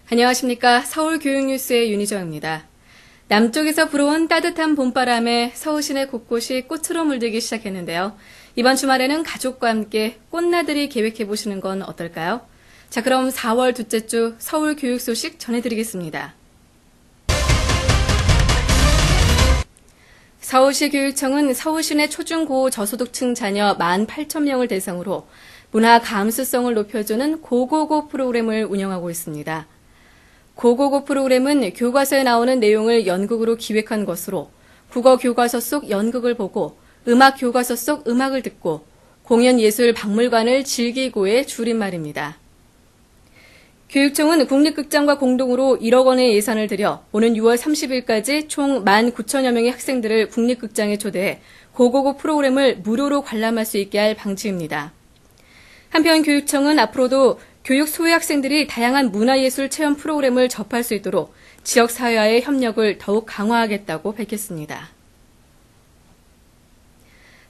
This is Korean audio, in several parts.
안녕하십니까. 서울교육뉴스의 윤희정입니다. 남쪽에서 불어온 따뜻한 봄바람에 서울 시내 곳곳이 꽃으로 물들기 시작했는데요. 이번 주말에는 가족과 함께 꽃나들이 계획해보시는 건 어떨까요? 자, 그럼 4월 둘째 주 서울 교육 소식 전해드리겠습니다. 서울시 교육청은 서울시내 초중고 저소득층 자녀 18,000명을 대상으로 문화 감수성을 높여주는 고고고 프로그램을 운영하고 있습니다. 고고고 프로그램은 교과서에 나오는 내용을 연극으로 기획한 것으로 국어 교과서 속 연극을 보고 음악 교과서 속 음악을 듣고 공연예술 박물관을 즐기고의 줄임말입니다. 교육청은 국립극장과 공동으로 1억 원의 예산을 들여 오는 6월 30일까지 총 19,000여 명의 학생들을 국립극장에 초대해 고고고 프로그램을 무료로 관람할 수 있게 할 방침입니다. 한편 교육청은 앞으로도 교육 소외 학생들이 다양한 문화예술 체험 프로그램을 접할 수 있도록 지역사회와의 협력을 더욱 강화하겠다고 밝혔습니다.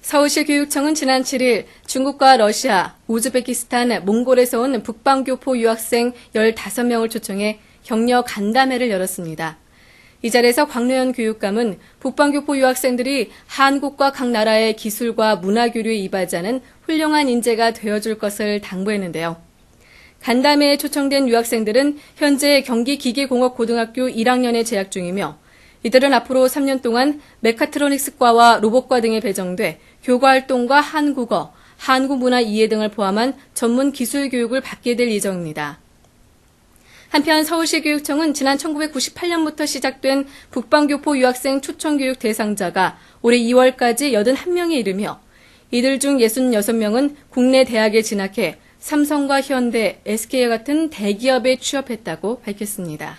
서울시 교육청은 지난 7일 중국과 러시아, 우즈베키스탄, 몽골에서 온 북방교포 유학생 15명을 초청해 격려 간담회를 열었습니다. 이 자리에서 광노현 교육감은 북방교포 유학생들이 한국과 각 나라의 기술과 문화교류에 이바지하는 훌륭한 인재가 되어줄 것을 당부했는데요. 간담회에 초청된 유학생들은 현재 경기기계공업고등학교 1학년에 재학 중이며 이들은 앞으로 3년 동안 메카트로닉스과와 로봇과 등에 배정돼 교과활동과 한국어, 한국 문화 이해 등을 포함한 전문 기술 교육을 받게 될 예정입니다. 한편 서울시 교육청은 지난 1998년부터 시작된 북방교포 유학생 초청교육 대상자가 올해 2월까지 81명에 이르며 이들 중 66명은 국내 대학에 진학해 삼성과 현대, SK와 같은 대기업에 취업했다고 밝혔습니다.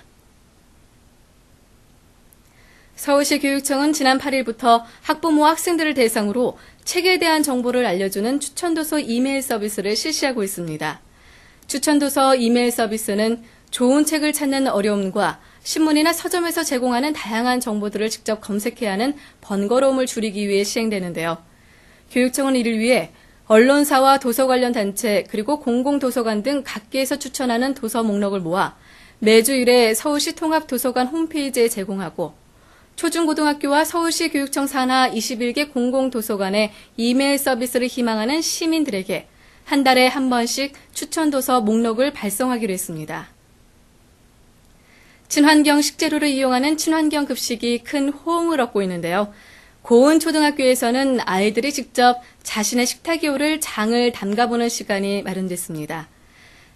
서울시 교육청은 지난 8일부터 학부모와 학생들을 대상으로 책에 대한 정보를 알려주는 추천도서 이메일 서비스를 실시하고 있습니다. 추천도서 이메일 서비스는 좋은 책을 찾는 어려움과 신문이나 서점에서 제공하는 다양한 정보들을 직접 검색해야 하는 번거로움을 줄이기 위해 시행되는데요. 교육청은 이를 위해 언론사와 도서 관련 단체 그리고 공공도서관 등 각계에서 추천하는 도서 목록을 모아 매주 1회 서울시 통합도서관 홈페이지에 제공하고 초중고등학교와 서울시 교육청 산하 21개 공공도서관의 이메일 서비스를 희망하는 시민들에게 한 달에 한 번씩 추천도서 목록을 발송하기로 했습니다. 친환경 식재료를 이용하는 친환경 급식이 큰 호응을 얻고 있는데요. 고은 초등학교에서는 아이들이 직접 자신의 식탁에 오를 장을 담가보는 시간이 마련됐습니다.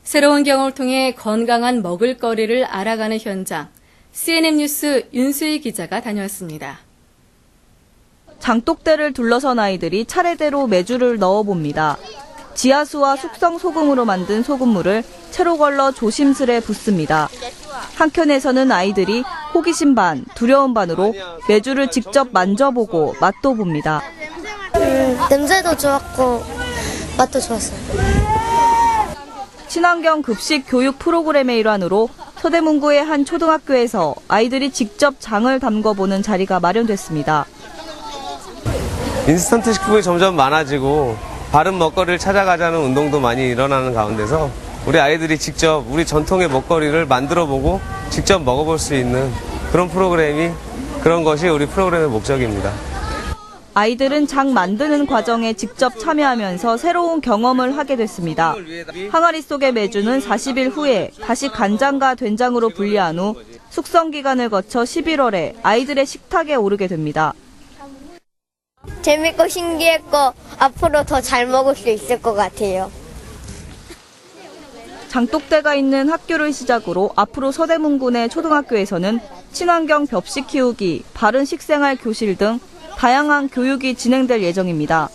새로운 경험을 통해 건강한 먹을거리를 알아가는 현장, CNN 뉴스 윤수희 기자가 다녀왔습니다. 장독대를 둘러선 아이들이 차례대로 메주를 넣어봅니다. 지하수와 숙성 소금으로 만든 소금물을 채로 걸러 조심스레 붓습니다. 한켠에서는 아이들이 호기심 반, 두려움 반으로 메주를 직접 만져보고 맛도 봅니다. 냄새도 좋았고 맛도 좋았어요. 친환경 급식 교육 프로그램의 일환으로 서대문구의 한 초등학교에서 아이들이 직접 장을 담궈보는 자리가 마련됐습니다. 인스턴트 식품이 점점 많아지고 바른 먹거리를 찾아가자는 운동도 많이 일어나는 가운데서 우리 아이들이 직접 우리 전통의 먹거리를 만들어보고 직접 먹어볼 수 있는 그런 것이 우리 프로그램의 목적입니다. 아이들은 장 만드는 과정에 직접 참여하면서 새로운 경험을 하게 됐습니다. 항아리 속의 메주는 40일 후에 다시 간장과 된장으로 분리한 후 숙성 기간을 거쳐 11월에 아이들의 식탁에 오르게 됩니다. 재밌고 신기했고 앞으로 더 잘 먹을 수 있을 것 같아요. 장독대가 있는 학교를 시작으로 앞으로 서대문구내 초등학교에서는 친환경 벽식 키우기, 바른 식생활 교실 등 다양한 교육이 진행될 예정입니다.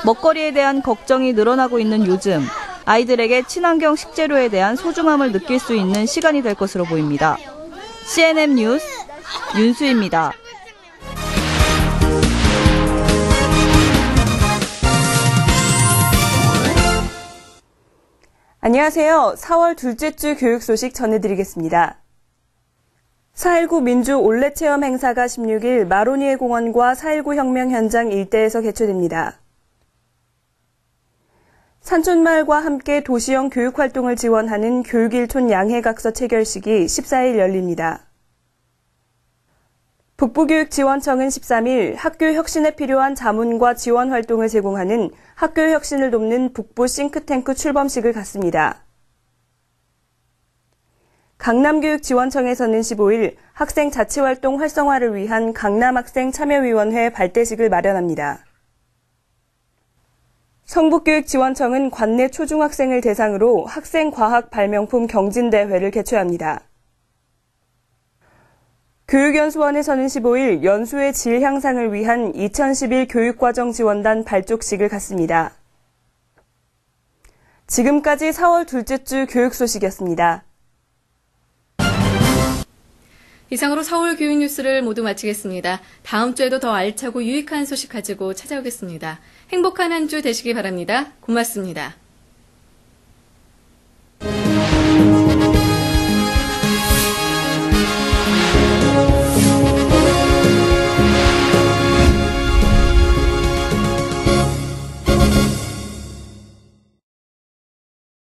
먹거리에 대한 걱정이 늘어나고 있는 요즘, 아이들에게 친환경 식재료에 대한 소중함을 느낄 수 있는 시간이 될 것으로 보입니다. CNN 뉴스 윤수입니다. 안녕하세요. 4월 둘째 주 교육 소식 전해드리겠습니다. 4.19 민주 올레 체험 행사가 16일 마로니에 공원과 4.19 혁명 현장 일대에서 개최됩니다. 산촌마을과 함께 도시형 교육활동을 지원하는 교육일촌 양해각서 체결식이 14일 열립니다. 북부교육지원청은 13일 학교 혁신에 필요한 자문과 지원 활동을 제공하는 학교 혁신을 돕는 북부 싱크탱크 출범식을 갖습니다. 강남교육지원청에서는 15일 학생 자치활동 활성화를 위한 강남학생참여위원회 발대식을 마련합니다. 성북교육지원청은 관내 초중학생을 대상으로 학생 과학 발명품 경진대회를 개최합니다. 교육연수원에서는 15일 연수의 질 향상을 위한 2011 교육과정 지원단 발족식을 갖습니다. 지금까지 4월 둘째 주 교육 소식이었습니다. 이상으로 서울 교육 뉴스를 모두 마치겠습니다. 다음 주에도 더 알차고 유익한 소식 가지고 찾아오겠습니다. 행복한 한 주 되시기 바랍니다. 고맙습니다.